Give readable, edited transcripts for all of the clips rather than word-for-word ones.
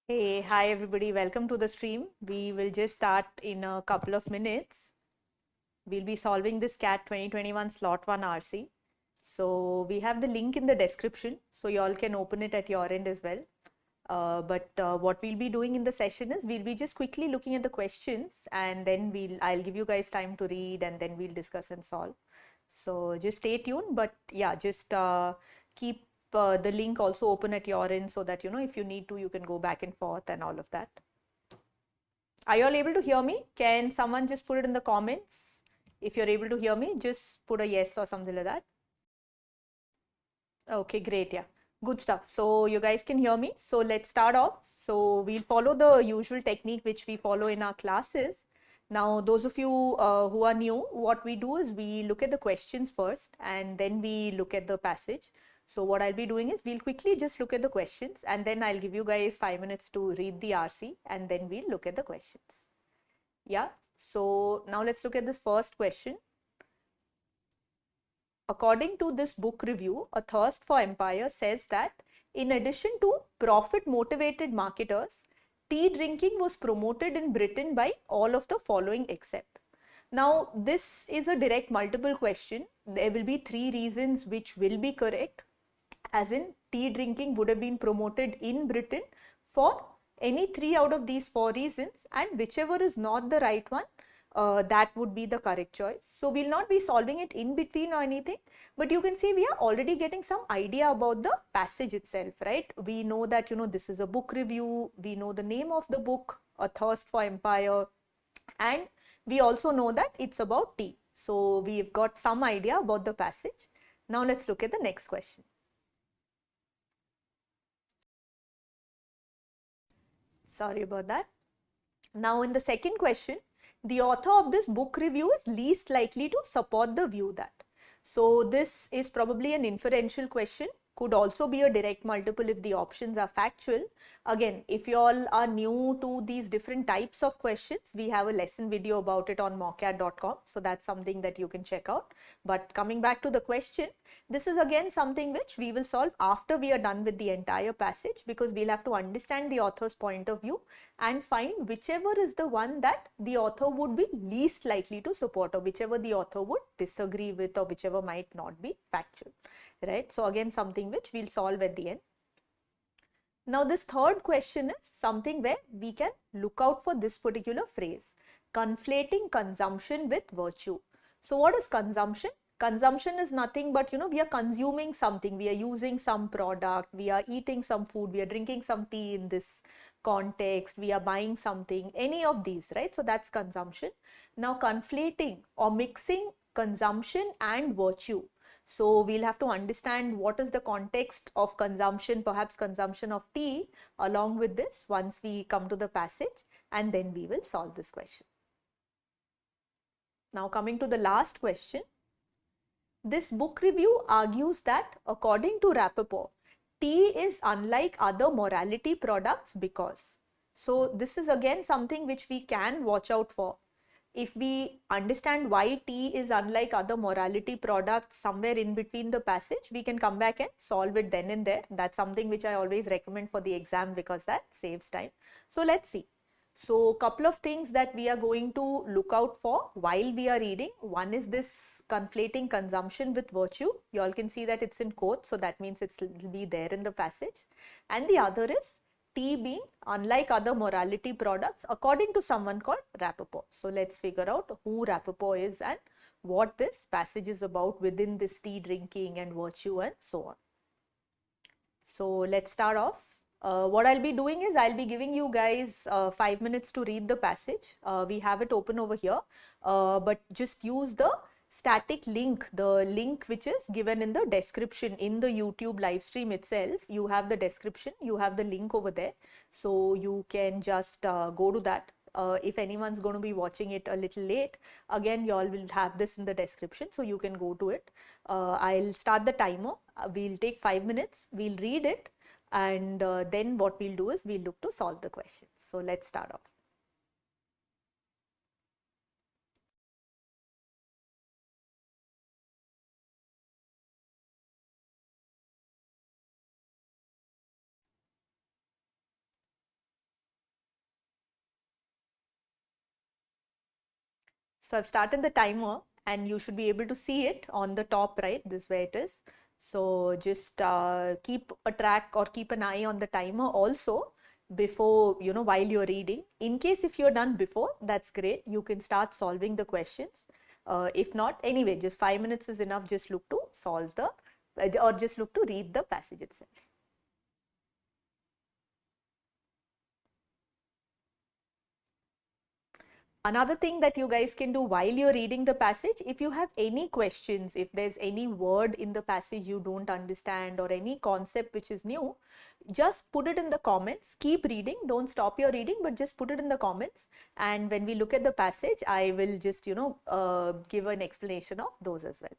Hey, hi everybody, welcome to the stream. We will just start in a couple of minutes. We'll be solving this CAT 2021 slot 1 RC. So we have the link in the description, so you all can open it at your end as well. But what we'll be doing in the session is we'll be just quickly looking at the questions, and then I'll give you guys time to read, and then we'll discuss and solve. So just stay tuned, but yeah, just keep the link also open at your end so that if you need to, you can go back and forth and all of that. Are you all able to hear me? Can someone just put it in the comments? If you're able to hear me, just put a yes or something like that. Okay, great. Yeah, good stuff. So you guys can hear me. So let's start off. So we'll follow the usual technique which we follow in our classes. Now, those of you who are new, what we do is we look at the questions first and then we look at the passage. So what I'll be doing is we'll quickly just look at the questions and then I'll give you guys 5 minutes to read the RC and then we'll look at the questions. Yeah. So now let's look at this first question. According to this book review, A Thirst for Empire says that in addition to profit-motivated marketers, tea drinking was promoted in Britain by all of the following except. Now, this is a direct multiple question. There will be 3 reasons which will be correct, as in tea drinking would have been promoted in Britain for any 3 out of these 4 reasons, and whichever is not the right one, that would be the correct choice. So we'll not be solving it in between or anything, but you can see we are already getting some idea about the passage itself, right? We know that, this is a book review. We know the name of the book, A Thirst for Empire, and we also know that it's about tea. So we've got some idea about the passage. Now let's look at the next question. Sorry about that. Now in the second question, the author of this book review is least likely to support the view that. So this is probably an inferential question, could also be a direct multiple if the options are factual. Again, if you all are new to these different types of questions, we have a lesson video about it on mockat.com. So that's something that you can check out. But coming back to the question, this is again something which we will solve after we are done with the entire passage, because we'll have to understand the author's point of view and find whichever is the one that the author would be least likely to support, or whichever the author would disagree with, or whichever might not be factual, right? So again, something which we'll solve at the end. Now this third question is something where we can look out for this particular phrase, conflating consumption with virtue. So what is consumption? Consumption is nothing but, we are consuming something, we are using some product, we are eating some food, we are drinking some tea in this context, we are buying something, any of these, right? So that's consumption. Now conflating or mixing consumption and virtue. So we'll have to understand what is the context of consumption, perhaps consumption of tea along with this once we come to the passage, and then we will solve this question. Now coming to the last question. This book review argues that according to Rappaport, tea is unlike other morality products because. So this is again something which we can watch out for. If we understand why tea is unlike other morality products somewhere in between the passage, we can come back and solve it then and there. That's something which I always recommend for the exam because that saves time. So let's see. So couple of things that we are going to look out for while we are reading. One is this conflating consumption with virtue. You all can see that it's in quotes, so that means it'll be there in the passage. And the other is tea being unlike other morality products according to someone called Rappaport. So let's figure out who Rappaport is and what this passage is about within this tea drinking and virtue and so on. So let's start off. What I'll be doing is I'll be giving you guys 5 minutes to read the passage. We have it open over here, but just use the static link, the link which is given in the description in the YouTube live stream itself. You have the description, you have the link over there. So you can just go to that. If anyone's going to be watching it a little late, again, you all will have this in the description, so you can go to it. I'll start the timer. We'll take 5 minutes. We'll read it. And then what we'll do is we'll look to solve the question. So let's start off. So I've started the timer and you should be able to see it on the top right, this is where it is. So just keep a track or keep an eye on the timer also before, while you're reading. In case if you're done before, that's great. You can start solving the questions. If not, anyway, just 5 minutes is enough. Just look to solve the, or just look to read the passage itself. Another thing that you guys can do while you're reading the passage, if you have any questions, if there's any word in the passage you don't understand or any concept which is new, just put it in the comments. Keep reading, don't stop your reading, but just put it in the comments. And when we look at the passage, I will just, give an explanation of those as well.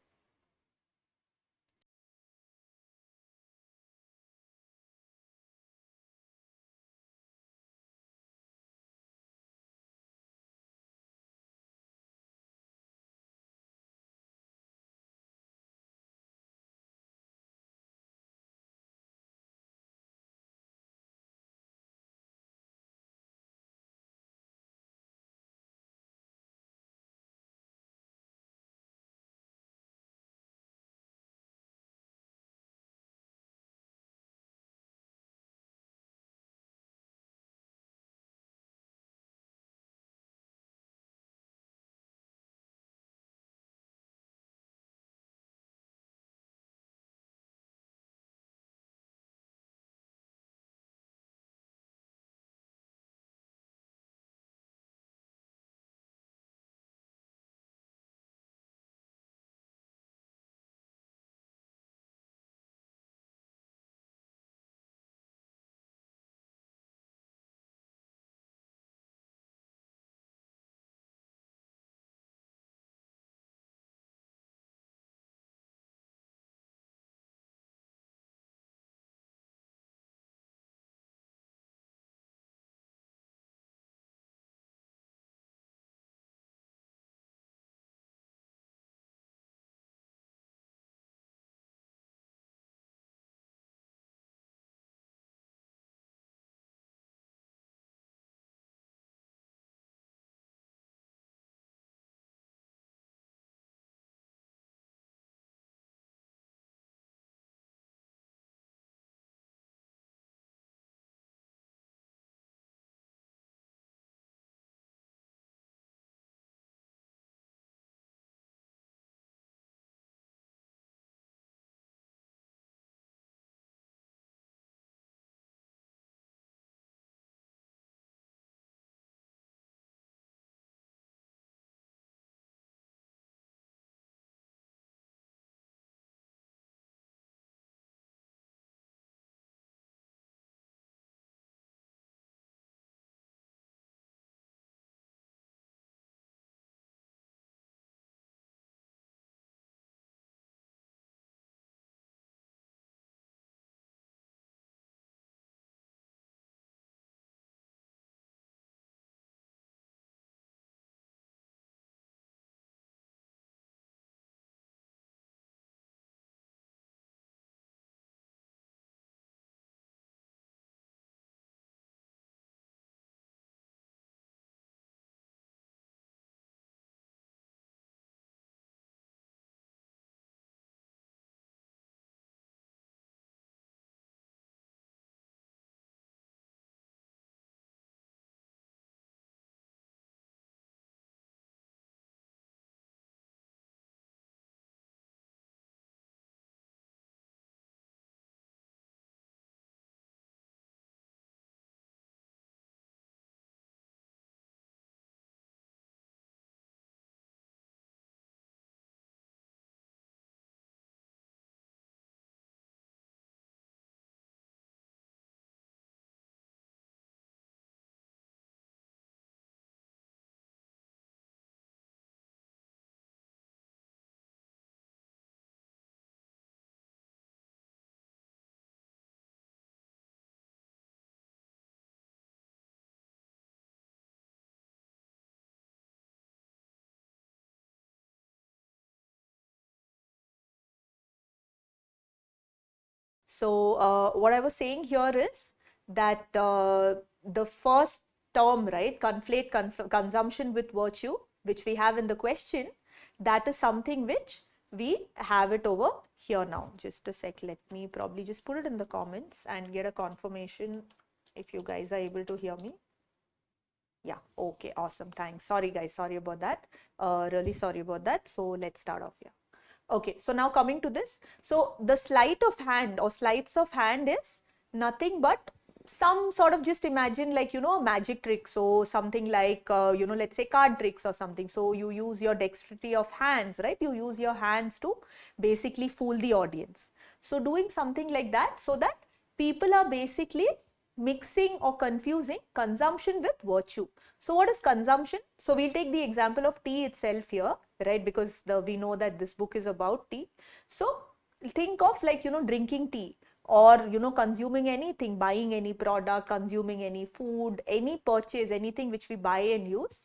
So what I was saying here is that the first term, right, conflate consumption with virtue, which we have in the question, that is something which we have it over here now. Just a sec, let me probably just put it in the comments and get a confirmation if you guys are able to hear me. Yeah, okay, awesome, thanks. Sorry guys, sorry about that. Really sorry about that. So let's start off here. Okay, so now coming to this. So the sleight of hand or sleights of hand is nothing but some sort of, just imagine like, you know, a magic trick. So something like, you know, let's say card tricks or something. So you use your dexterity of hands, right? You use your hands to basically fool the audience. So doing something like that so that people are basically mixing or confusing consumption with virtue. So what is consumption? So we'll take the example of tea itself here, right? Because we know that this book is about tea. So think of like, you know, drinking tea, or, you know, consuming anything, buying any product, consuming any food, any purchase, anything which we buy and use,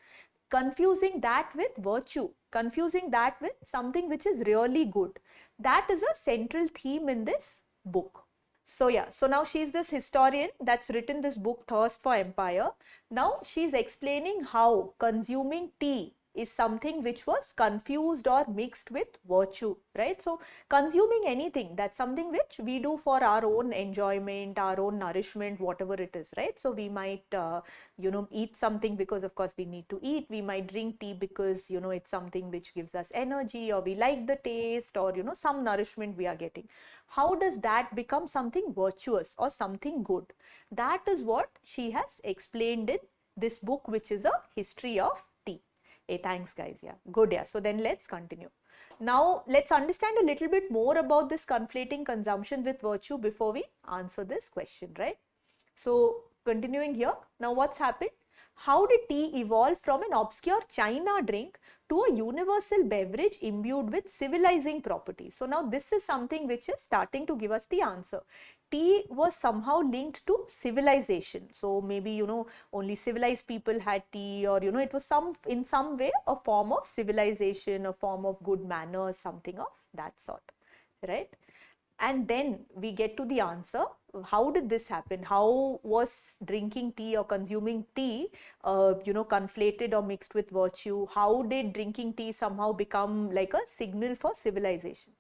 confusing that with virtue, confusing that with something which is really good. That is a central theme in this book. So yeah, so now she's this historian that's written this book, Thirst for Empire. Now she's explaining how consuming tea is something which was confused or mixed with virtue, right? So consuming anything, that's something which we do for our own enjoyment, our own nourishment, whatever it is, right? So we might, you know, eat something because of course we need to eat. We might drink tea because, you know, it's something which gives us energy, or we like the taste, or, you know, some nourishment we are getting. How does that become something virtuous or something good? That is what she has explained in this book, which is a history of tea. Hey, thanks guys. Yeah, good. Yeah. So then let's continue. Now let's understand a little bit more about this conflating consumption with virtue before we answer this question, right? So continuing here, now what's happened? How did tea evolve from an obscure China drink to a universal beverage imbued with civilizing properties? So now this is something which is starting to give us the answer. Tea was somehow linked to civilization. So maybe, you know, only civilized people had tea, or, you know, it was in some way a form of civilization, a form of good manners, something of that sort, right? And then we get to the answer. How did this happen? How was drinking tea or consuming tea, you know, conflated or mixed with virtue? How did drinking tea somehow become like a signal for civilization?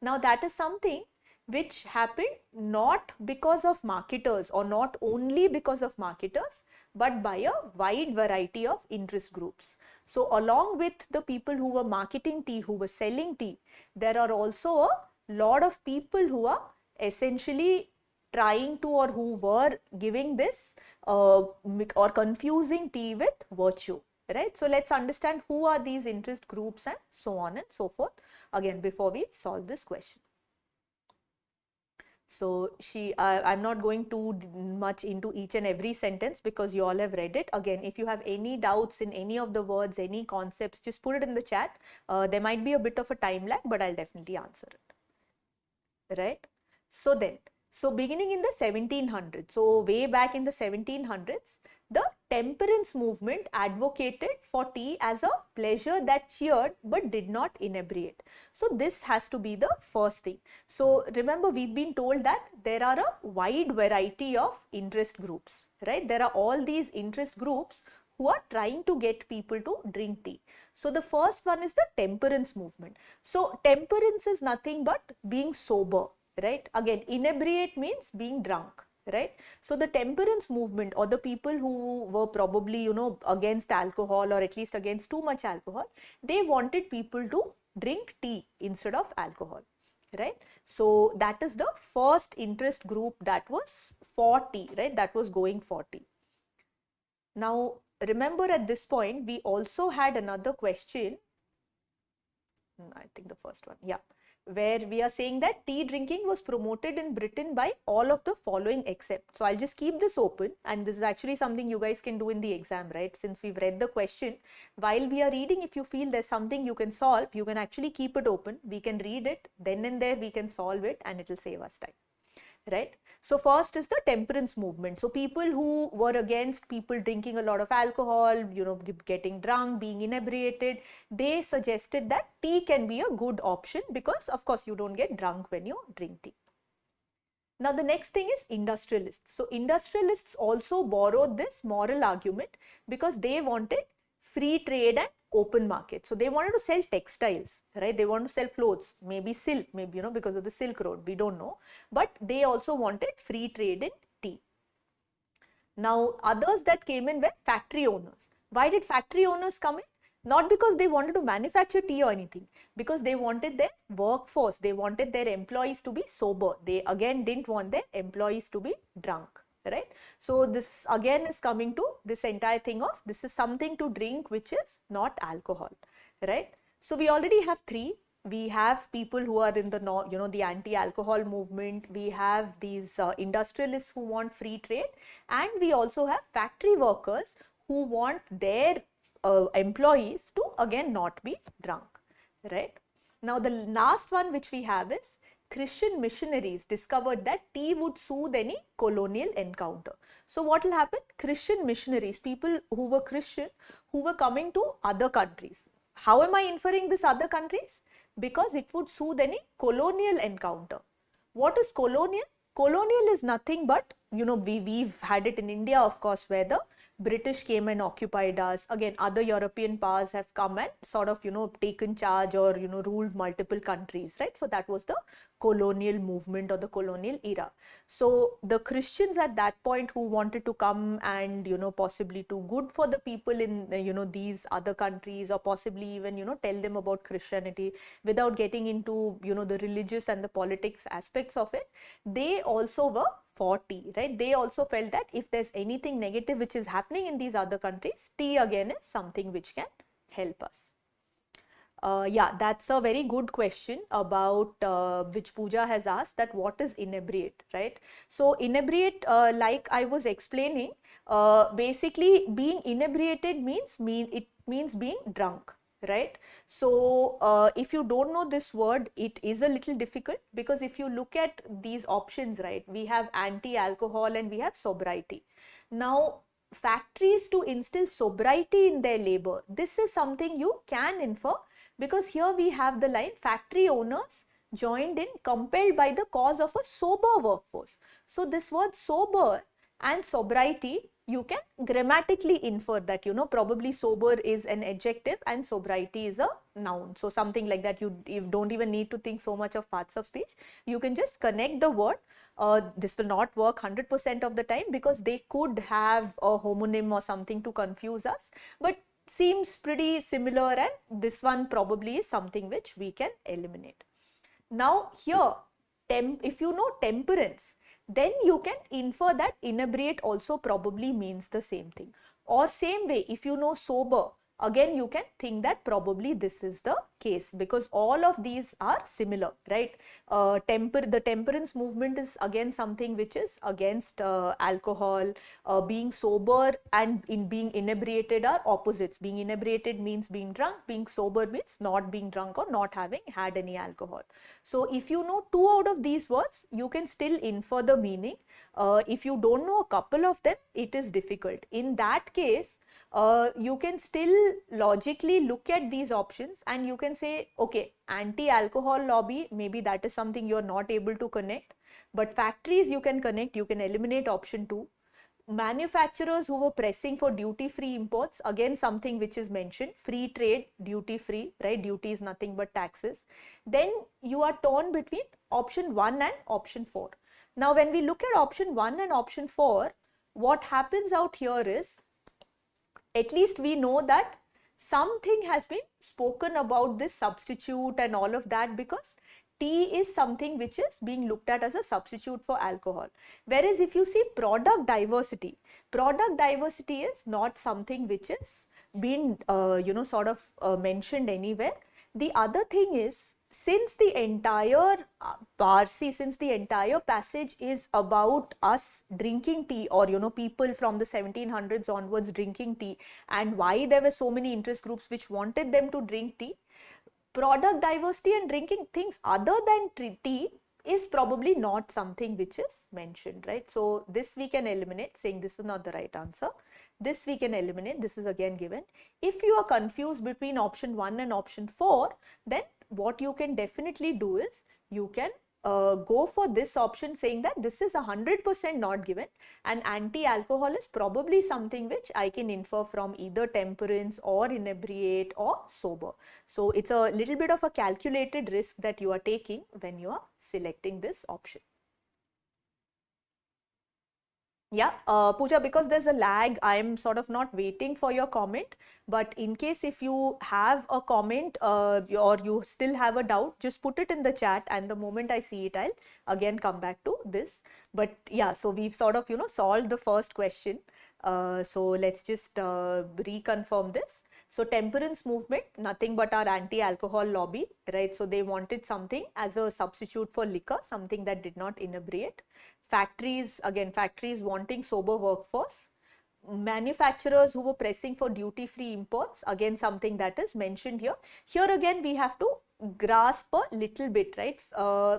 Now that is something which happened not because of marketers, or not only because of marketers, but by a wide variety of interest groups. So along with the people who were marketing tea, who were selling tea, there are also a lot of people who are essentially trying to, or who were giving this or confusing tea with virtue, right? So let's understand who are these interest groups and so on and so forth, again, before we solve this question. So I'm not going too much into each and every sentence because you all have read it. Again, if you have any doubts in any of the words, any concepts, just put it in the chat. There might be a bit of a time lag, but I'll definitely answer it. Right? So then, so beginning in the 1700s, so way back in the 1700s, the temperance movement advocated for tea as a pleasure that cheered but did not inebriate. So this has to be the first thing. So remember, we've been told that there are a wide variety of interest groups, right? There are all these interest groups who are trying to get people to drink tea. So the first one is the temperance movement. So temperance is nothing but being sober, right? Again, inebriate means being drunk, right? So the temperance movement, or the people who were probably, you know, against alcohol, or at least against too much alcohol, they wanted people to drink tea instead of alcohol, right? So that is the first interest group that was for tea, right? That was going for tea. Now remember, at this point we also had another question, I think the first one, yeah, where we are saying that tea drinking was promoted in Britain by all of the following except. So I'll just keep this open, and this is actually something you guys can do in the exam, right? Since we've read the question, while we are reading, if you feel there's something you can solve, you can actually keep it open. We can read it, then and there we can solve it, and it will save us time, right? So first is the temperance movement. So people who were against people drinking a lot of alcohol, you know, getting drunk, being inebriated, they suggested that tea can be a good option because of course you don't get drunk when you drink tea. Now the next thing is industrialists. So industrialists also borrowed this moral argument because they wanted free trade and open market. So they wanted to sell textiles, right? They want to sell clothes, maybe silk, maybe, you know, because of the Silk Road, we don't know. But they also wanted free trade in tea. Now, others that came in were factory owners. Why did factory owners come in? Not because they wanted to manufacture tea or anything, because they wanted their workforce, they wanted their employees to be sober. They again didn't want their employees to be drunk, right? So this again is coming to this entire thing of this is something to drink which is not alcohol, right? So we already have three. We have people who are in the, you know, the anti-alcohol movement. We have these industrialists who want free trade, and we also have factory workers who want their employees to again not be drunk, right? Now the last one which we have is Christian missionaries discovered that tea would soothe any colonial encounter. So what will happen? Christian missionaries, people who were Christian, who were coming to other countries. How am I inferring this other countries? Because it would soothe any colonial encounter. What is colonial? Colonial is nothing but, you know, we've had it in India, of course, where the British came and occupied us. Again, other European powers have come and sort of, you know, taken charge or, you know, ruled multiple countries, right? So that was the colonial movement or the colonial era. So the Christians at that point who wanted to come and, you know, possibly do good for the people in, you know, these other countries, or possibly even, you know, tell them about Christianity without getting into, you know, the religious and the politics aspects of it, they also were for tea, right? They also felt that if there's anything negative which is happening in these other countries, tea again is something which can help us. Yeah, that's a very good question about which Pooja has asked, that what is inebriate, right? So inebriate, like I was explaining, basically being inebriated means being drunk, right? So if you don't know this word, it is a little difficult, because if you look at these options, right, we have anti-alcohol and we have sobriety. Now factories to instill sobriety in their labor, this is something you can infer, because here we have the line factory owners joined in compelled by the cause of a sober workforce. So this word sober and sobriety, you can grammatically infer that, you know, probably sober is an adjective and sobriety is a noun. So something like that, you don't even need to think so much of parts of speech. You can just connect the word. This will not work 100% of the time, because they could have a homonym or something to confuse us, but seems pretty similar, and this one probably is something which we can eliminate. Now here, if you know temperance, then you can infer that inebriate also probably means the same thing. Or same way, if you know sober, again you can think that probably this is the case, because all of these are similar, right? The temperance movement is again something which is against alcohol. Being sober and being inebriated are opposites. Being inebriated means being drunk, being sober means not being drunk or not having had any alcohol. So if you know 2 out of these words, you can still infer the meaning. If you don't know a couple of them, it is difficult. In that case, you can still logically look at these options and you can say, okay, anti-alcohol lobby, maybe that is something you are not able to connect, but factories you can connect, you can eliminate option 2. Manufacturers who were pressing for duty-free imports, again something which is mentioned, free trade, duty-free, right? Duty is nothing but taxes. Then you are torn between option 1 and option 4. Now when we look at option 1 and option 4, what happens out here is, at least we know that something has been spoken about this substitute and all of that, because tea is something which is being looked at as a substitute for alcohol. Whereas if you see product diversity is not something which is been mentioned anywhere. The other thing is, since the entire since the entire passage is about us drinking tea, or people from the 1700s onwards drinking tea, and why there were so many interest groups which wanted them to drink tea, product diversity and drinking things other than tea is probably not something which is mentioned, right? So this we can eliminate, saying this is not the right answer. This we can eliminate, this is again given. If you are confused between option 1 and option 4, then what you can definitely do is, you can go for this option, saying that this is 100% not given, and anti-alcohol is probably something which I can infer from either temperance or inebriate or sober. So it's a little bit of a calculated risk that you are taking when you are selecting this option. Yeah, Pooja, because there's a lag, I'm sort of not waiting for your comment. But in case if you have a comment or you still have a doubt, just put it in the chat, and the moment I see it, I'll again come back to this. But yeah, so we've sort of, solved the first question. So let's just reconfirm this. So Temperance Movement, nothing but our anti-alcohol lobby, right? So they wanted something as a substitute for liquor, something that did not inebriate. Factories, again, factories wanting sober workforce. Manufacturers who were pressing for duty-free imports, again, something that is mentioned here. Here again, we have to grasp a little bit, right?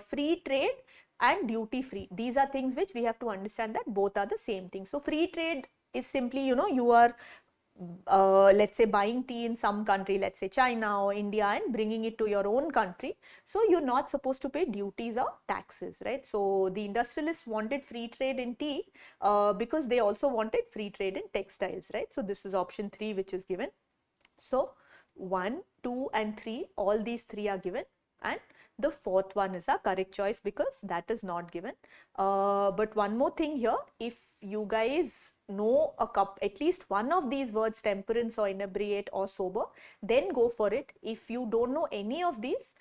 Free trade and duty-free. These are things which we have to understand that both are the same thing. So free trade is simply, you are let's say buying tea in some country, let's say China or India, and bringing it to your own country. So you're not supposed to pay duties or taxes, right? So the industrialists wanted free trade in tea because they also wanted free trade in textiles, right? So this is option 3 which is given. So 1, 2 and 3, all these 3 are given, and the fourth one is a correct choice because that is not given. But one more thing here, if you guys know at least one of these words, temperance or inebriate or sober, then go for it. If you don't know any of these,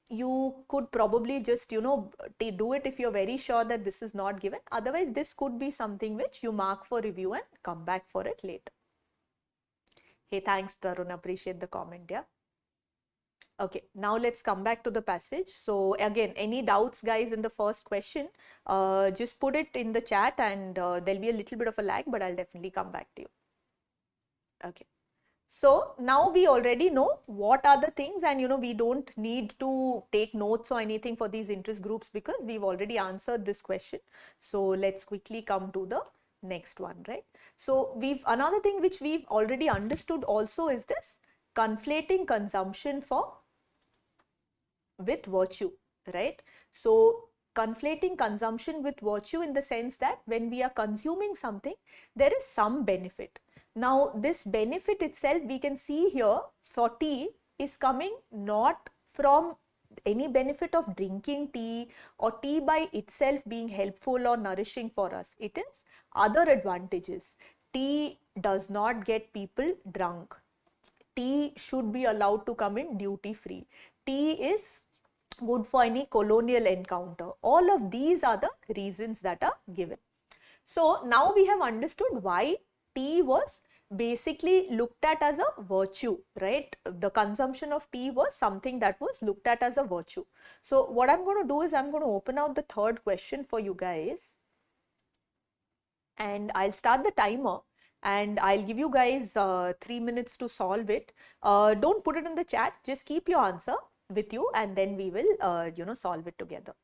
you could probably just, do it if you're very sure that this is not given. Otherwise, this could be something which you mark for review and come back for it later. Hey, thanks, Tarun. Appreciate the comment. Yeah. Okay, now let's come back to the passage. So again, any doubts, guys, in the first question, just put it in the chat, and there'll be a little bit of a lag, but I'll definitely come back to you. Okay. So now we already know what are the things, and we don't need to take notes or anything for these interest groups because we've already answered this question. So let's quickly come to the next one, right? So another thing which we've already understood also is this conflating consumption with virtue, right? So conflating consumption with virtue in the sense that when we are consuming something, there is some benefit. Now this benefit itself, we can see here for tea, is coming not from any benefit of drinking tea or tea by itself being helpful or nourishing for us. It is other advantages. Tea does not get people drunk. Tea should be allowed to come in duty free. Tea is good for any colonial encounter. All of these are the reasons that are given. So now we have understood why tea was basically looked at as a virtue, right? The consumption of tea was something that was looked at as a virtue. So what I'm going to do is I'm going to open out the third question for you guys, and I'll start the timer, and I'll give you guys 3 minutes to solve it. Don't put it in the chat, just keep your answer with you, and then we will solve it together.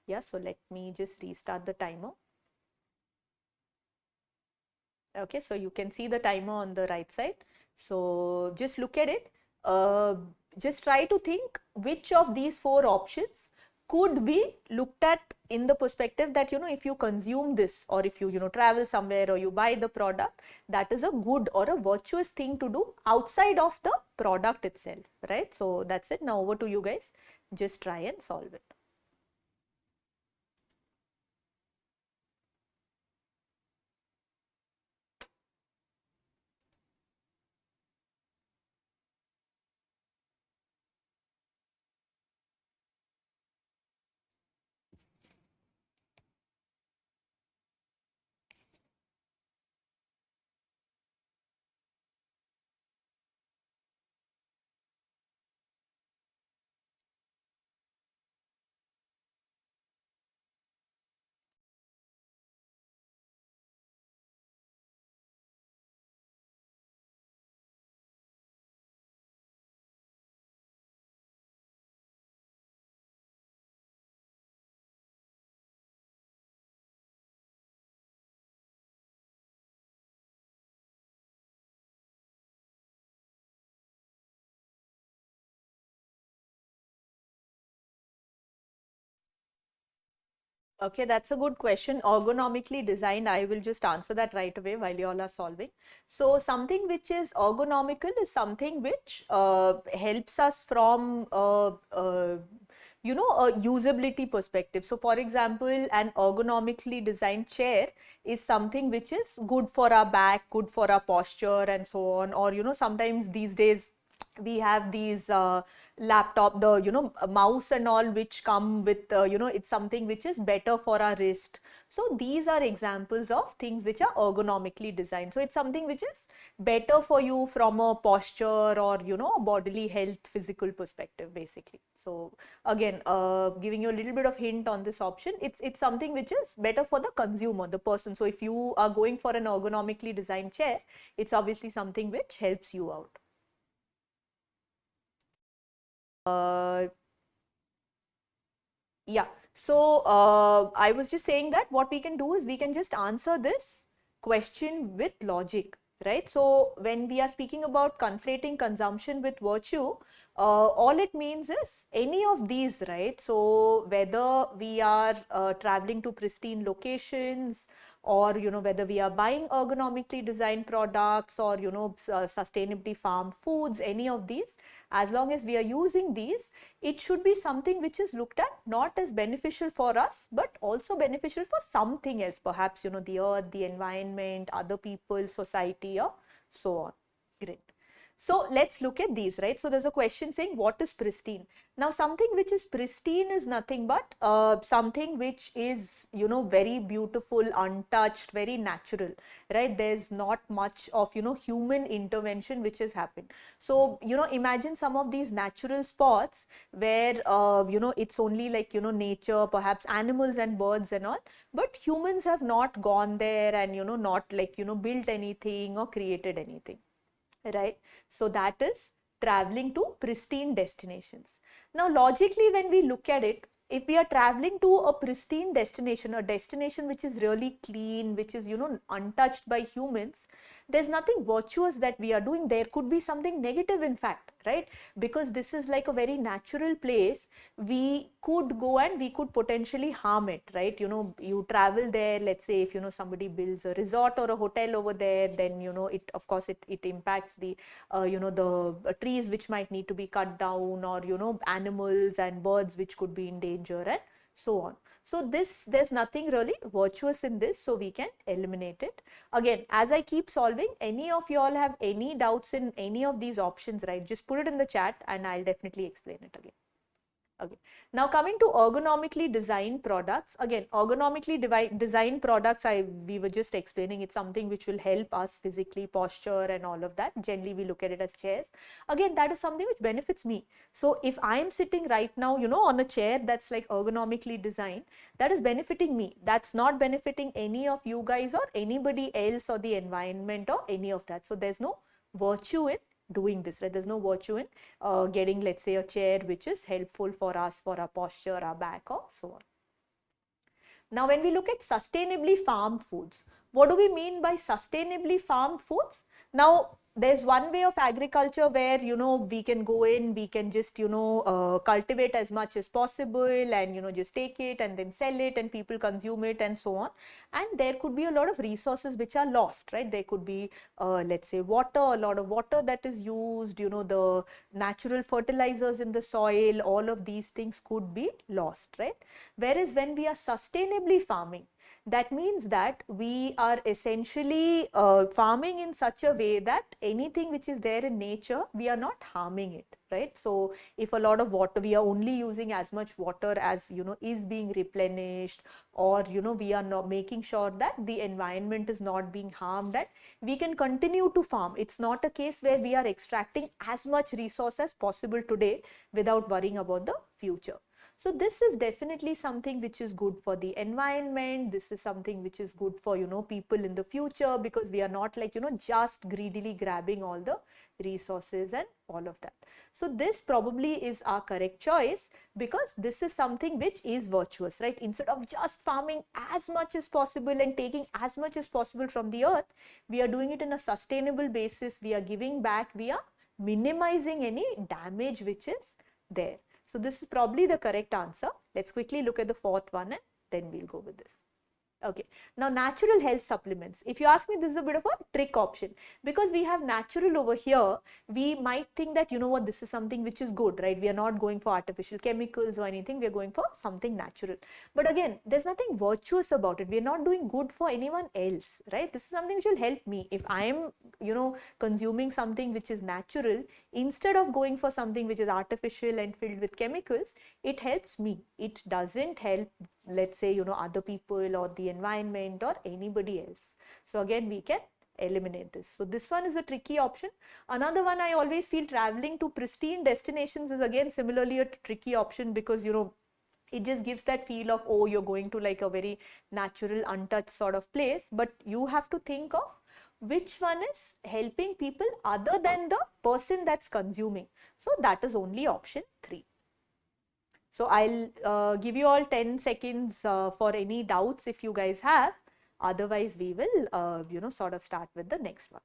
Yeah, so let me just restart the timer. Okay, so you can see the timer on the right side. So just look at it. Just try to think which of these 4 options could be looked at in the perspective that, if you consume this, or if you, travel somewhere, or you buy the product, that is a good or a virtuous thing to do outside of the product itself, right? So that's it. Now over to you guys. Just try and solve it. Okay, that's a good question. Ergonomically designed, I will just answer that right away while you all are solving. So something which is ergonomical is something which helps us from a usability perspective. So for example, an ergonomically designed chair is something which is good for our back, good for our posture and so on. Or sometimes these days we have these laptop, the mouse and all, which come with it's something which is better for our wrist. So these are examples of things which are ergonomically designed. So it's something which is better for you from a posture or bodily health, physical perspective basically. So again, giving you a little bit of hint on this option, it's something which is better for the consumer, the person. So if you are going for an ergonomically designed chair, it's obviously something which helps you out. Yeah, so I was just saying that what we can do is we can just answer this question with logic, right? So when we are speaking about conflating consumption with virtue, all it means is any of these, right? So whether we are traveling to pristine locations, or whether we are buying ergonomically designed products, or sustainably farmed foods, any of these, as long as we are using these, it should be something which is looked at not as beneficial for us, but also beneficial for something else, perhaps the earth, the environment, other people, society, or so on. Great. So let's look at these, right? So there's a question saying what is pristine? Now something which is pristine is nothing but something which is very beautiful, untouched, very natural, right? There's not much of human intervention which has happened. So imagine some of these natural spots where it's only like nature, perhaps animals and birds and all, but humans have not gone there and not like built anything or created anything, right? So that is traveling to pristine destinations. Now logically, when we look at it, if we are traveling to a pristine destination, a destination which is really clean, which is untouched by humans, there's nothing virtuous that we are doing. There could be something negative, in fact, right? Because this is like a very natural place, we could go and we could potentially harm it, right? You travel there, let's say if somebody builds a resort or a hotel over there, then it, of course, it impacts the the trees which might need to be cut down, or animals and birds which could be in danger and so on. So there's nothing really virtuous in this, so we can eliminate it. Again, as I keep solving, any of you all have any doubts in any of these options, right? Just put it in the chat and I'll definitely explain it again. Okay. Now coming to ergonomically designed products. Again, ergonomically designed products, we were just explaining, it's something which will help us physically, posture and all of that. Generally, we look at it as chairs. Again, that is something which benefits me. So if I am sitting right now, on a chair that's like ergonomically designed, that is benefiting me. That's not benefiting any of you guys or anybody else or the environment or any of that. So there's no virtue in doing this, right? There's no virtue in getting, let's say, a chair which is helpful for us, for our posture, our back, or so on. Now, when we look at sustainably farmed foods, what do we mean by sustainably farmed foods? Now, there's one way of agriculture where we can go in, we can just cultivate as much as possible and just take it and then sell it and people consume it and so on. And there could be a lot of resources which are lost, right? There could be let's say water, a lot of water that is used, the natural fertilizers in the soil, all of these things could be lost, right? Whereas when we are sustainably farming, that means that we are essentially farming in such a way that anything which is there in nature, we are not harming it, right? So if a lot of water, we are only using as much water as is being replenished, or we are not making sure that the environment is not being harmed, and we can continue to farm. It's not a case where we are extracting as much resource as possible today without worrying about the future. So this is definitely something which is good for the environment. This is something which is good for, people in the future, because we are not like, just greedily grabbing all the resources and all of that. So this probably is our correct choice, because this is something which is virtuous, right? Instead of just farming as much as possible and taking as much as possible from the earth, we are doing it in a sustainable basis. We are giving back. We are minimizing any damage which is there. So this is probably the correct answer. Let's quickly look at the fourth one. then we'll go with this. Okay, now natural health supplements. If you ask me, this is a bit of a trick option, because we have natural over here. We might think that, you know what, this is something which is good, right? We are not going for artificial chemicals or anything. We are going for something natural. But again, there's nothing virtuous about it. We are not doing good for anyone else, right? This is something which will help me. If I am, you know, consuming something which is natural, instead of going for something which is artificial and filled with chemicals, it helps me. It doesn't help, let's say, you know, other people or the environment or anybody else. So again, we can eliminate this. So this one is a tricky option. Another one, I always feel traveling to pristine destinations is again similarly a tricky option, because, you know, it just gives that feel of, oh, you're going to like a very natural, untouched sort of place. But you have to think of which one is helping people other than the person that's consuming. So that is only option 3. So I'll give you all 10 seconds for any doubts if you guys have. Otherwise, we will, you know, sort of start with the next one.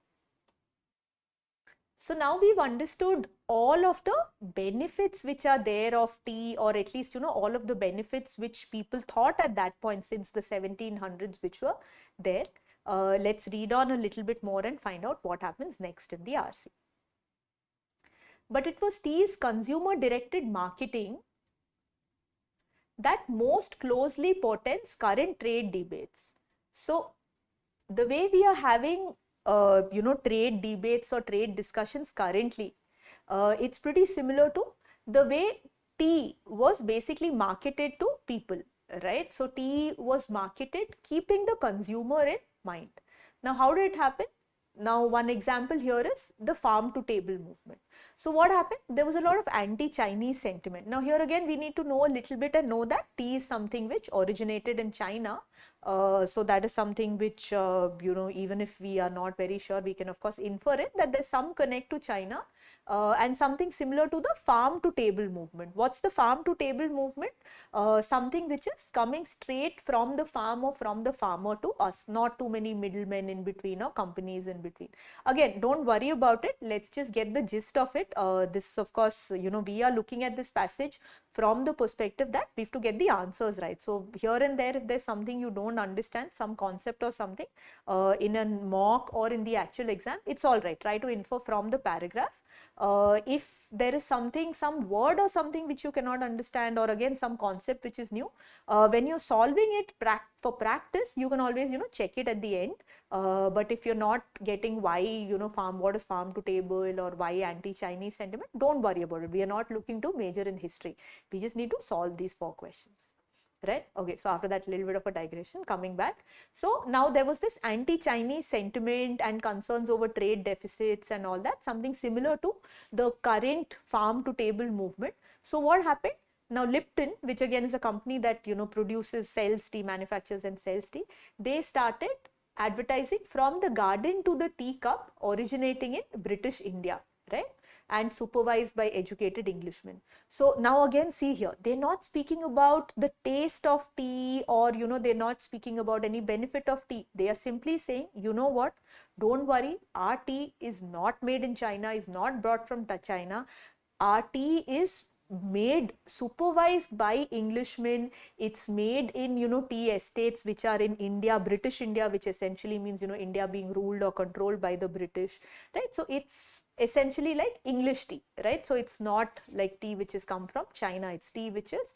So now we've understood all of the benefits which are there of tea, or at least, you know, all of the benefits which people thought at that point since the 1700s which were there. Let's read on a little bit more and find out what happens next in the RC. But it was tea's consumer-directed marketing that most closely portends current trade debates. So the way we are having, you know, trade debates or trade discussions currently, it's pretty similar to the way tea was basically marketed to people, right? So tea was marketed keeping the consumer in mind. Now, how did it happen? Now, one example here is the farm to table movement. So what happened? There was a lot of anti-Chinese sentiment. Now here again, we need to know a little bit and know that tea is something which originated in China. So that is something which, you know, even if we are not very sure, we can of course infer it that there's some connect to China, and something similar to the farm to table movement. What's the farm to table movement? Something which is coming straight from the farm or from the farmer to us, not too many middlemen in between or companies in between. Again, don't worry about it. Let's just get the gist of it. This, of course, you know, we are looking at this passage from the perspective that we have to get the answers right. So here and there, if there's something you don't understand, some concept or something in a mock or in the actual exam, it's all right. Try to infer from the paragraph. If there is something, some word or something which you cannot understand, or again some concept which is new, when you're solving it for practice, you can always, you know, check it at the end. But if you're not getting why, you know, what is farm to table or why anti-Chinese sentiment, don't worry about it. We are not looking to major in history. We just need to solve these 4 questions. Right? Okay, so after that little bit of a digression, coming back. So now there was this anti-Chinese sentiment and concerns over trade deficits and all that, something similar to the current farm to table movement. So what happened? Now Lipton, which again is a company that, you know, produces, sells tea, manufactures and sells tea, they started advertising from the garden to the teacup, originating in British India, right? And supervised by educated Englishmen. So now again, see here, they're not speaking about the taste of tea, or, you know, they're not speaking about any benefit of tea. They are simply saying, you know what, don't worry, our tea is not made in China, is not brought from China. Our tea is made, supervised by Englishmen. It's made in, you know, tea estates which are in India, British India, which essentially means, you know, India being ruled or controlled by the British, right? So it's essentially like English tea, right? So it's not like tea which has come from China. It's tea which has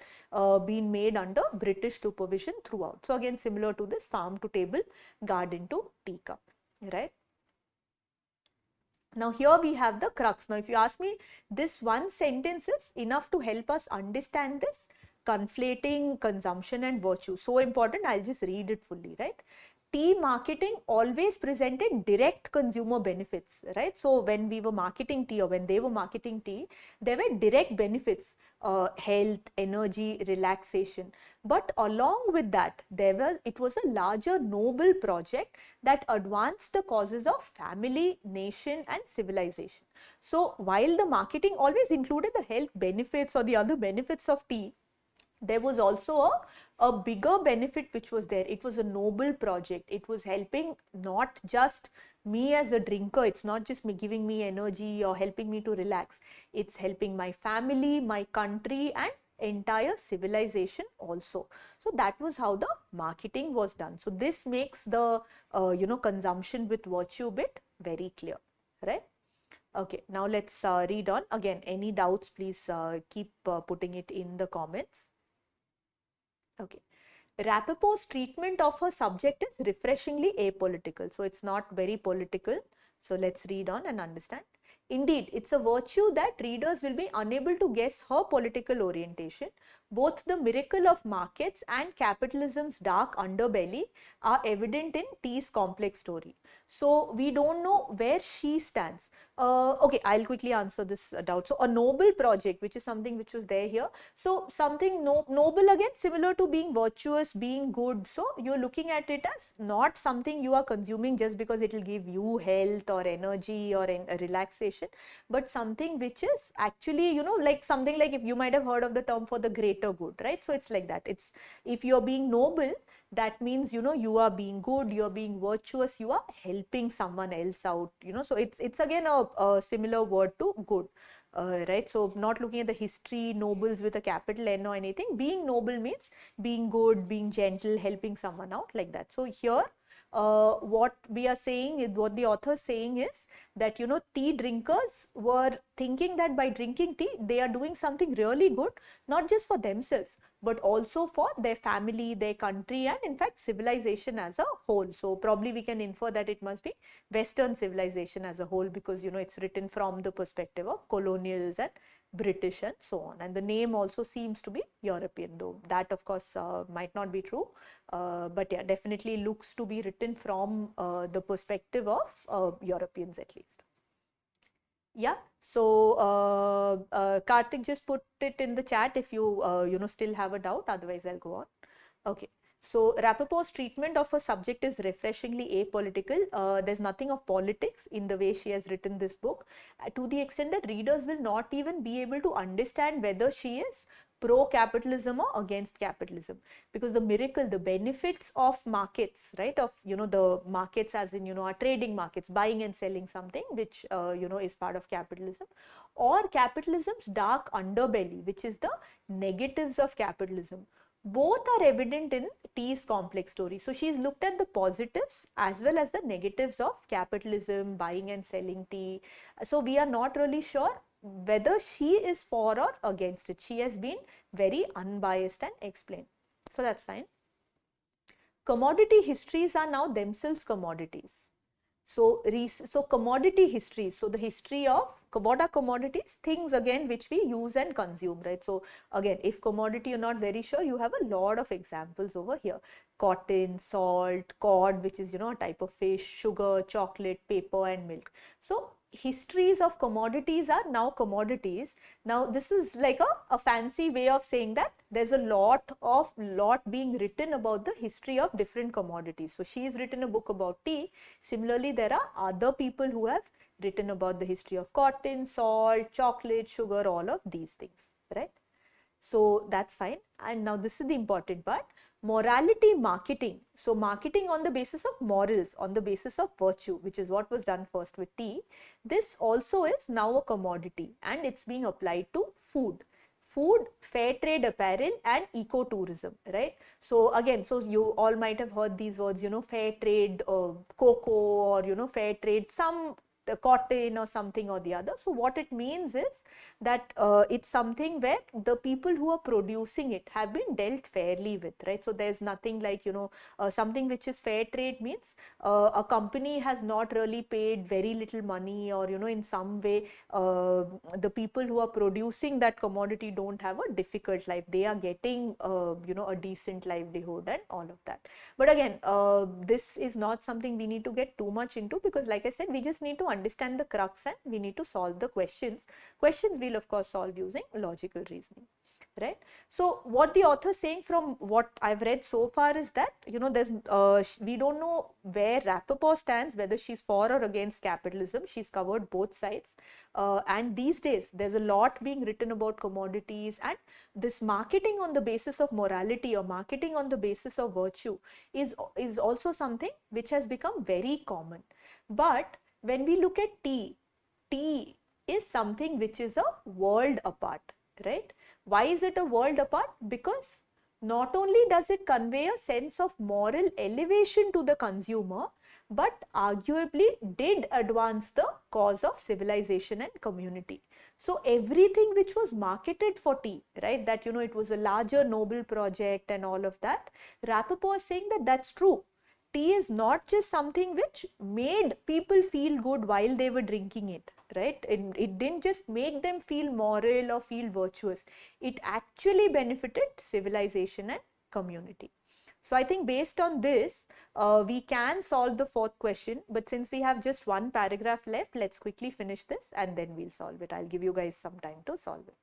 been made under British supervision throughout. So again, similar to this farm to table, garden to teacup, right? Now here we have the crux. Now if you ask me, this one sentence is enough to help us understand this conflating consumption and virtue. So important, I'll just read it fully, right? Tea marketing always presented direct consumer benefits, right? So when we were marketing tea, or when they were marketing tea, there were direct benefits, health, energy, relaxation. But along with that, it was a larger noble project that advanced the causes of family, nation and civilization. So while the marketing always included the health benefits or the other benefits of tea, there was also a bigger benefit which was there. It was a noble project. It was helping not just me as a drinker. It's not just me giving me energy or helping me to relax. It's helping my family, my country and entire civilization also. So that was how the marketing was done. So this makes the consumption with virtue bit very clear, right? Okay, now let's read on. Again, any doubts, please keep putting it in the comments. Okay. Rappaport's treatment of her subject is refreshingly apolitical. So it's not very political. So let's read on and understand. Indeed, it's a virtue that readers will be unable to guess her political orientation. Both the miracle of markets and capitalism's dark underbelly are evident in T's complex story. So we don't know where she stands. Okay, I'll quickly answer this doubt. So a noble project, which is something which was there here. So something noble, again, similar to being virtuous, being good. So you're looking at it as not something you are consuming just because it will give you health or energy or a relaxation, but something which is actually, like something like, if you might have heard of the term for the greater good, right? So it's like that. It's, if you're being noble, that means, you are being good, you're being virtuous, you are helping someone else out, so it's again a similar word to good. Right, so not looking at the history, nobles with a capital N or anything. Being noble means being good, being gentle, helping someone out, like that. So here what we are saying is, what the author is saying is that, tea drinkers were thinking that by drinking tea, they are doing something really good, not just for themselves, but also for their family, their country, and in fact civilization as a whole. So probably we can infer that it must be Western civilization as a whole, because it's written from the perspective of colonials and British and so on. And the name also seems to be European, though that of course might not be true. But yeah, definitely looks to be written from the perspective of Europeans at least. Yeah, so Karthik, just put it in the chat if you still have a doubt, otherwise I'll go on. Okay. So Rappaport's treatment of her subject is refreshingly apolitical. There's nothing of politics in the way she has written this book, to the extent that readers will not even be able to understand whether she is pro-capitalism or against capitalism, because the miracle, the benefits of markets, right, of the markets as in our trading markets, buying and selling something which is part of capitalism, or capitalism's dark underbelly, which is the negatives of capitalism, both are evident in T's complex story. So she's looked at the positives as well as the negatives of capitalism, buying and selling tea. So we are not really sure whether she is for or against it. She has been very unbiased and explained. So that's fine. Commodity histories are now themselves commodities. So commodity histories, so the history of what are commodities? Things again which we use and consume, right? So again, if commodity you're not very sure, you have a lot of examples over here. Cotton, salt, cod, which is a type of fish, sugar, chocolate, paper and milk. So histories of commodities are now commodities. Now this is like a fancy way of saying that there's a lot being written about the history of different commodities. So she has written a book about tea. Similarly, there are other people who have written about the history of cotton, salt, chocolate, sugar, all of these things, right? So that's fine. And now this is the important part. Morality marketing. So marketing on the basis of morals, on the basis of virtue, which is what was done first with tea. This also is now a commodity, and it's being applied to food. Food, fair trade apparel and ecotourism, right? So again, so you all might have heard these words, fair trade cocoa, or fair trade some cotton or something or the other. So what it means is that it's something where the people who are producing it have been dealt fairly with, right? So there's nothing like, something which is fair trade means a company has not really paid very little money, or in some way the people who are producing that commodity don't have a difficult life. They are getting a decent livelihood and all of that. But again, this is not something we need to get too much into, because like I said, we just need to understand the crux and we need to solve the questions. Questions we'll of course solve using logical reasoning, right? So what the author is saying from what I've read so far is that, there's we don't know where Rappaport stands, whether she's for or against capitalism. She's covered both sides. And these days there's a lot being written about commodities, and this marketing on the basis of morality or marketing on the basis of virtue is also something which has become very common. But when we look at tea is something which is a world apart, right? Why is it a world apart? Because not only does it convey a sense of moral elevation to the consumer, but arguably did advance the cause of civilization and community. So everything which was marketed for tea, right, that it was a larger noble project and all of that, Rappaport is saying that that's true. Tea is not just something which made people feel good while they were drinking it, right? It didn't just make them feel moral or feel virtuous. It actually benefited civilization and community. So I think based on this, we can solve the fourth question. But since we have just one paragraph left, let's quickly finish this and then we'll solve it. I'll give you guys some time to solve it.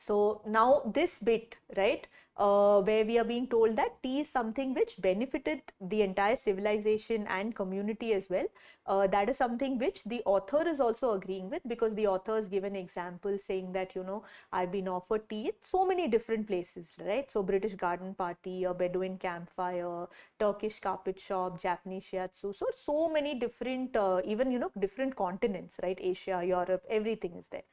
So now this bit, right, where we are being told that tea is something which benefited the entire civilization and community as well. That is something which the author is also agreeing with, because the author has given examples saying that, I've been offered tea at so many different places, right? So British garden party, a Bedouin campfire, Turkish carpet shop, Japanese shiatsu. So many different, even, different continents, right? Asia, Europe, everything is there.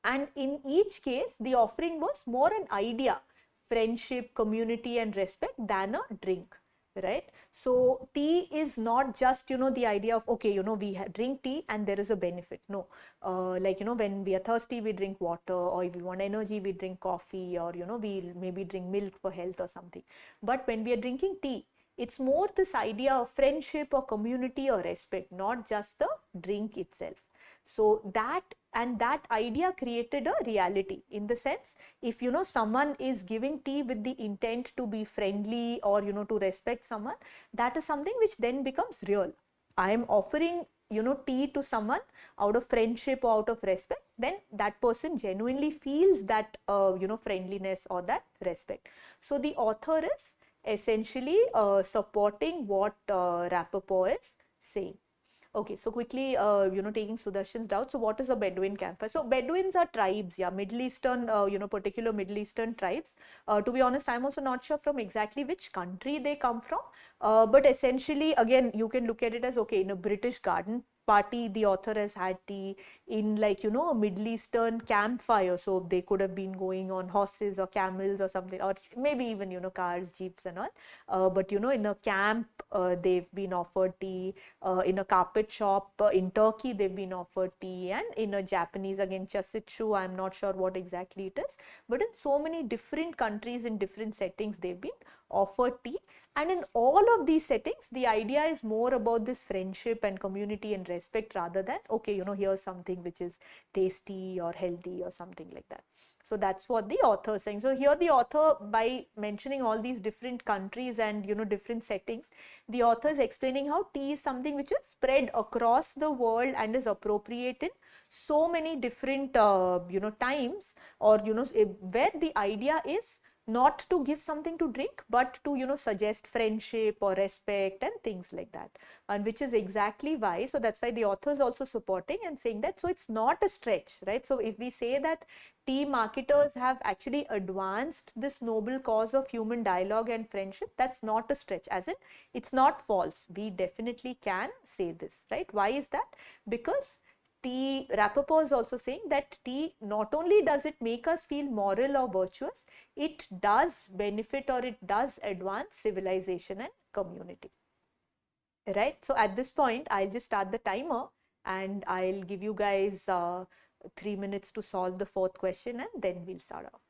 And in each case, the offering was more an idea, friendship, community, and respect than a drink, right? So tea is not just, the idea of, okay, we drink tea and there is a benefit. No, like, when we are thirsty, we drink water, or if we want energy, we drink coffee, or, we maybe drink milk for health or something. But when we are drinking tea, it's more this idea of friendship or community or respect, not just the drink itself. So that idea created a reality, in the sense, if someone is giving tea with the intent to be friendly or to respect someone, that is something which then becomes real. I am offering tea to someone out of friendship or out of respect, then that person genuinely feels that friendliness or that respect. So the author is essentially supporting what Rappaport is saying. Okay, so quickly, taking Sudarshan's doubt. So what is a Bedouin campfire? So Bedouins are tribes, yeah, Middle Eastern, particular Middle Eastern tribes. To be honest, I'm also not sure from exactly which country they come from. But essentially, again, you can look at it as, okay, in a British garden party, the author has had tea. In, like, a Middle Eastern campfire, so they could have been going on horses or camels or something, or maybe even cars, jeeps and all, but in a camp, they've been offered tea. In a carpet shop in Turkey, they've been offered tea, and in a Japanese, again, chasitsu, I'm not sure what exactly it is, but in so many different countries, in different settings, they've been offered tea. And in all of these settings, the idea is more about this friendship and community and respect, rather than, okay, here's something which is tasty or healthy or something like that. So that's what the author is saying. So here the author, by mentioning all these different countries and different settings, the author is explaining how tea is something which is spread across the world and is appropriate in so many different times, or where the idea is not to give something to drink, but to suggest friendship or respect and things like that. And which is exactly why, so that's why the author is also supporting and saying that, so it's not a stretch, right? So if we say that tea marketers have actually advanced this noble cause of human dialogue and friendship, that's not a stretch, as in it's not false. We definitely can say this, right? Why is that? Because tea, Rappaport is also saying that tea, not only does it make us feel moral or virtuous, it does benefit, or it does advance civilization and community, right? So at this point, I'll just start the timer and I'll give you guys 3 minutes to solve the fourth question, and then we'll start off.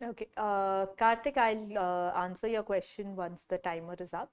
Okay, Karthik, I'll answer your question once the timer is up.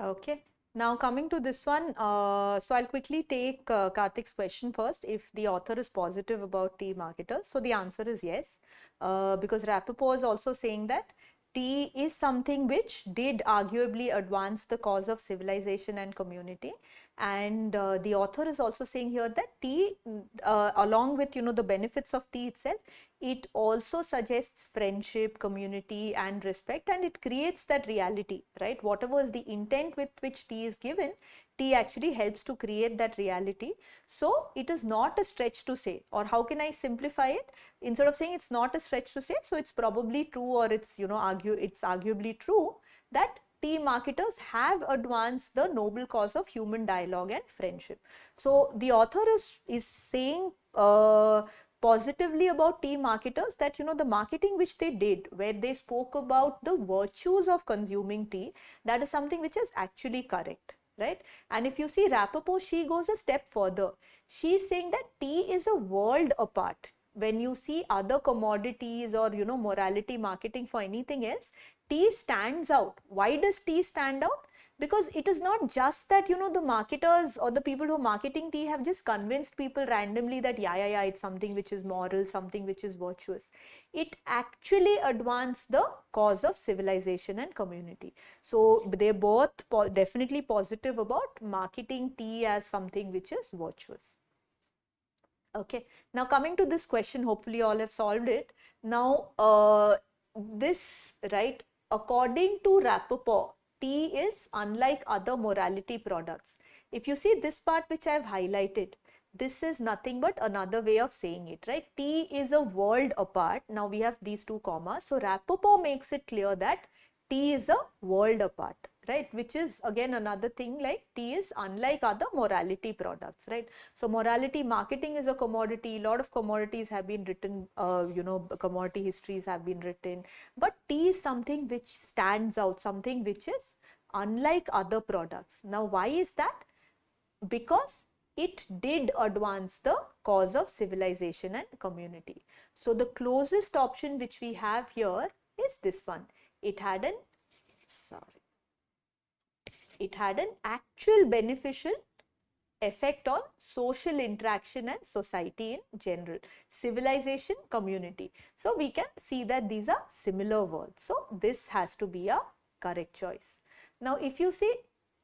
Okay. Now coming to this one, so I'll quickly take Karthik's question first. If the author is positive about tea marketers, so the answer is yes, because Rappaport is also saying that tea is something which did arguably advance the cause of civilization and community, and the author is also saying here that tea, along with the benefits of tea itself, it also suggests friendship, community, and respect, and it creates that reality, right? Whatever is the intent with which tea is given, tea actually helps to create that reality. So it is not a stretch to say, or how can I simplify it? Instead of saying it's not a stretch to say, so it's probably true, or it's it's arguably true that tea marketers have advanced the noble cause of human dialogue and friendship. So the author is saying positively about tea marketers that the marketing which they did, where they spoke about the virtues of consuming tea, that is something which is actually correct, right? And if you see Rappaport, she goes a step further. She's saying that tea is a world apart. When you see other commodities or morality marketing for anything else, tea stands out. Why does tea stand out? Because it is not just that the marketers or the people who are marketing tea have just convinced people randomly that yeah, it's something which is moral, something which is virtuous. It actually advanced the cause of civilization and community. So they're both definitely positive about marketing tea as something which is virtuous. Okay, now coming to this question, hopefully all have solved it. Now, this, right, according to Rappaport, tea is unlike other morality products. If you see this part which I have highlighted, this is nothing but another way of saying it, right? Tea is a world apart. Now we have these two commas. So Rappaport makes it clear that tea is a world apart, right? Which is again another thing, like tea is unlike other morality products, right? So morality marketing is a commodity. A lot of commodities have been written, commodity histories have been written, but tea is something which stands out, something which is unlike other products. Now why is that? Because it did advance the cause of civilization and community. So the closest option which we have here is this one. It had an, sorry, it had an actual beneficial effect on social interaction and society in general, civilization, community. So we can see that these are similar words. So this has to be a correct choice. Now if you see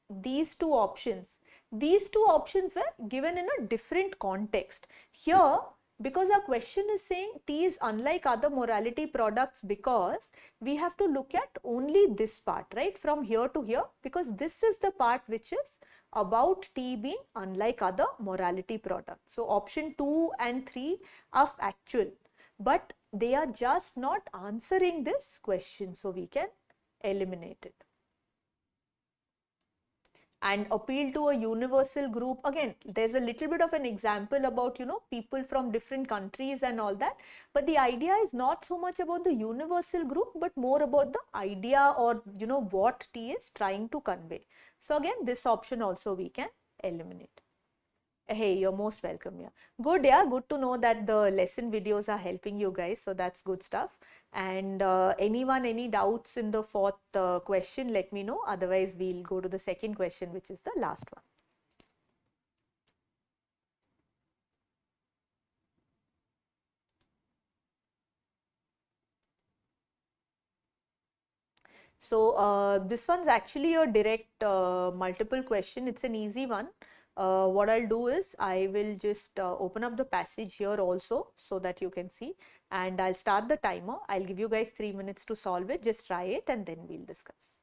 these two options were given in a different context. Here, because our question is saying tea is unlike other morality products, because we have to look at only this part, right, from here to here, because this is the part which is about tea being unlike other morality products. So option 2 and 3 are factual, but they are just not answering this question, so we can eliminate it. And appeal to a universal group, again there's a little bit of an example about people from different countries and all that, but the idea is not so much about the universal group but more about the idea or what T is trying to convey. So again this option also we can eliminate. Hey, you're most welcome. Yeah, good. Yeah, good to know that the lesson videos are helping you guys. So that's good stuff. And anyone, any doubts in the fourth question, let me know. Otherwise, we'll go to the second question, which is the last one. So this one's actually a direct multiple question. It's an easy one. What I'll do is I will just open up the passage here also so that you can see, and I'll start the timer. I'll give you guys 3 minutes to solve it. Just try it and then we'll discuss.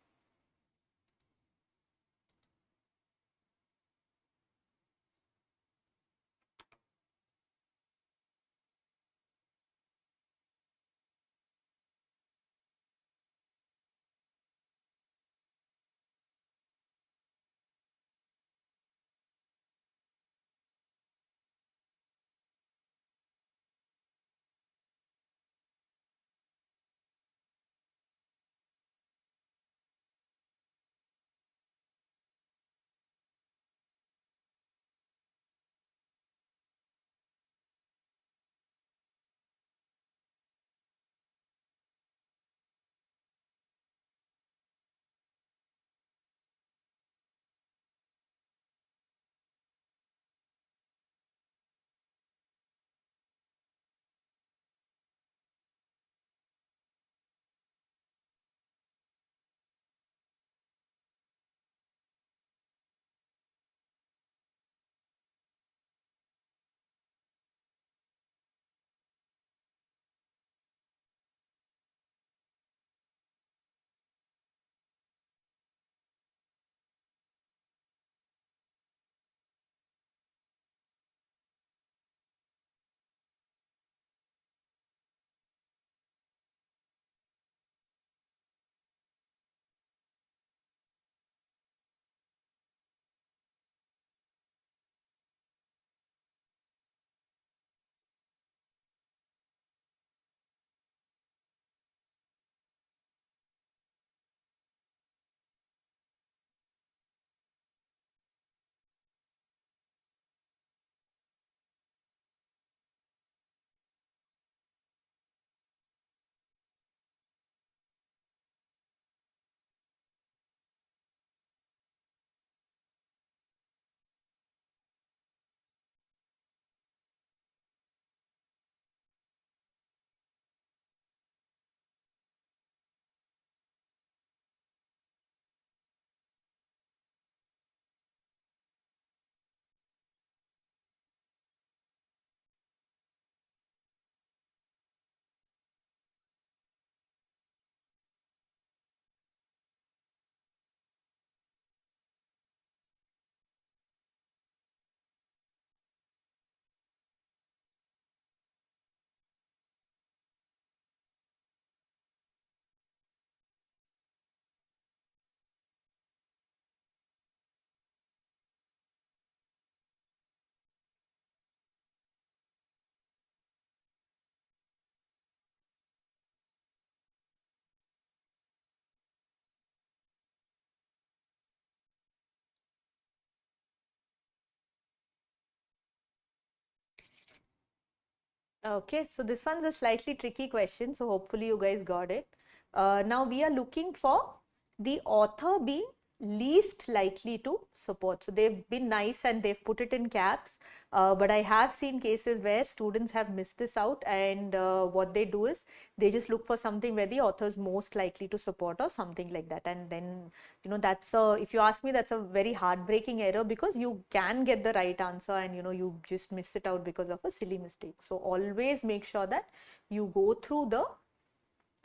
Okay, so this one's a slightly tricky question, so hopefully you guys got it. Now we are looking for the author being least likely to support. So they've been nice and they've put it in caps, but I have seen cases where students have missed this out, and what they do is they just look for something where the author is most likely to support or something like that, and then that's if you ask me, that's a very heartbreaking error, because you can get the right answer and you just miss it out because of a silly mistake. So always make sure that you go through the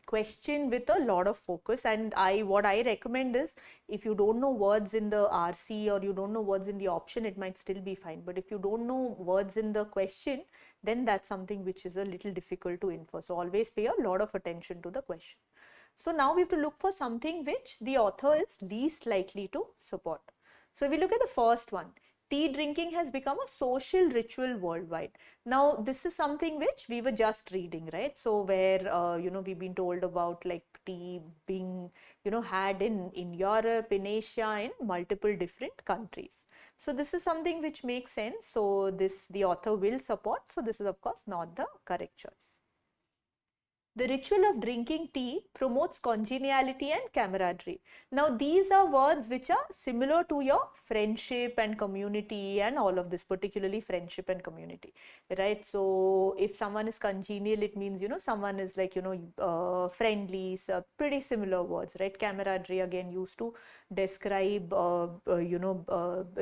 question with a lot of focus. And what I recommend is, if you don't know words in the RC or you don't know words in the option, it might still be fine. But if you don't know words in the question, then that's something which is a little difficult to infer. So always pay a lot of attention to the question. So now we have to look for something which the author is least likely to support. So if we look at the first one, tea drinking has become a social ritual worldwide. Now, this is something which we were just reading, right? So where, we've been told about like tea being, had in Europe, in Asia, in multiple different countries. So this is something which makes sense. So the author will support. So this is of course not the correct choice. The ritual of drinking tea promotes congeniality and camaraderie. Now, these are words which are similar to your friendship and community and all of this, particularly friendship and community, right? So, if someone is congenial, it means, someone is like, friendly, so pretty similar words, right? Camaraderie again used to describe,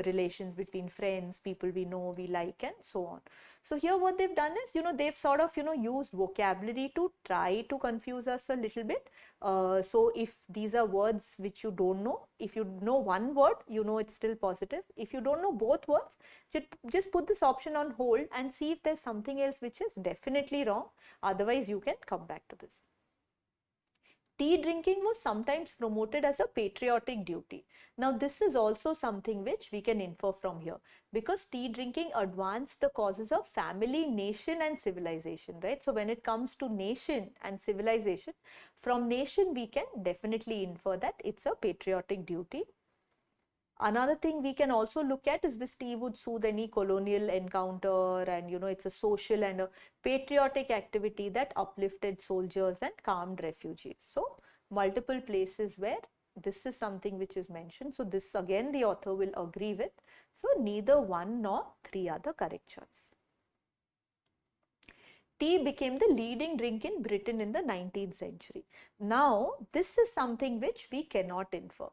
relations between friends, people we know, we like, and so on. So here what they've done is, they've sort of, used vocabulary to try to confuse us a little bit. So if these are words which you don't know, if you know one word, it's still positive. If you don't know both words, just put this option on hold and see if there's something else which is definitely wrong. Otherwise, you can come back to this. Tea drinking was sometimes promoted as a patriotic duty. Now, this is also something which we can infer from here, because tea drinking advanced the causes of family, nation, and civilization, right? So, when it comes to nation and civilization, from nation we can definitely infer that it's a patriotic duty. Another thing we can also look at is this tea would soothe any colonial encounter, and it's a social and a patriotic activity that uplifted soldiers and calmed refugees. So multiple places where this is something which is mentioned. So this again the author will agree with. So neither one nor three are the correct choice. Tea became the leading drink in Britain in the 19th century. Now this is something which we cannot infer.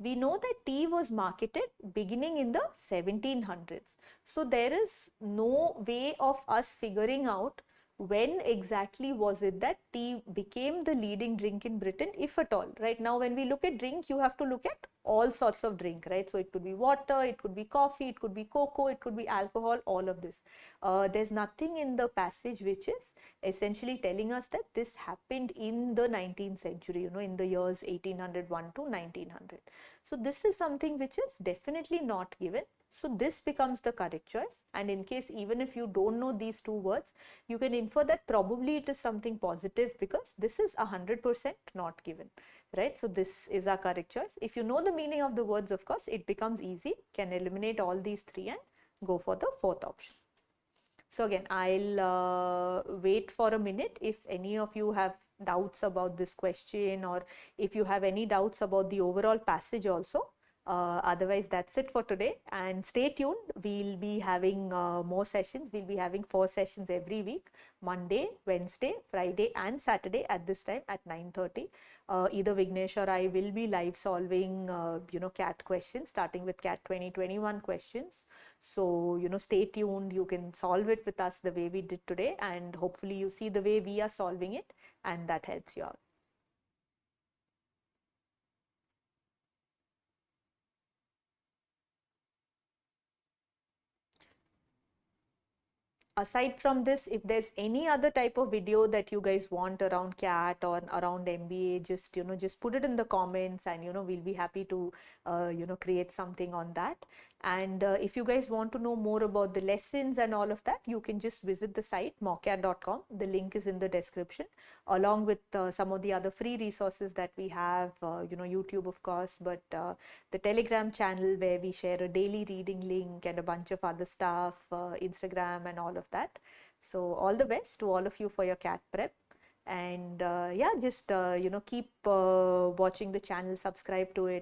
We know that tea was marketed beginning in the 1700s. So there is no way of us figuring out when exactly was it that tea became the leading drink in Britain, if at all. Right now, when we look at drink, you have to look at all sorts of drink, right? So it could be water, it could be coffee, it could be cocoa, it could be alcohol, all of this. There's nothing in the passage which is essentially telling us that this happened in the 19th century, in the years 1801 to 1900. So this is something which is definitely not given. So this becomes the correct choice, and in case even if you don't know these two words, you can infer that probably it is something positive, because this is 100% not given, right? So this is our correct choice. If you know the meaning of the words, of course, it becomes easy, can eliminate all these three and go for the fourth option. So again, I'll wait for a minute if any of you have doubts about this question, or if you have any doubts about the overall passage also. Otherwise, that's it for today, and stay tuned. We'll be having more sessions. We'll be having 4 sessions every week: Monday, Wednesday, Friday, and Saturday at this time at 9:30. Either Vignesh or I will be live solving, CAT questions, starting with CAT 2021 questions. So, stay tuned. You can solve it with us the way we did today, and hopefully you see the way we are solving it, and that helps you out. Aside from this, if there's any other type of video that you guys want around CAT or around MBA, just put it in the comments, and we'll be happy to create something on that. And if you guys want to know more about the lessons and all of that, you can just visit the site mockat.com. The link is in the description, along with some of the other free resources that we have, YouTube of course, but the Telegram channel where we share a daily reading link and a bunch of other stuff, Instagram and all of that. So all the best to all of you for your CAT prep. And yeah, just keep watching the channel, subscribe to it.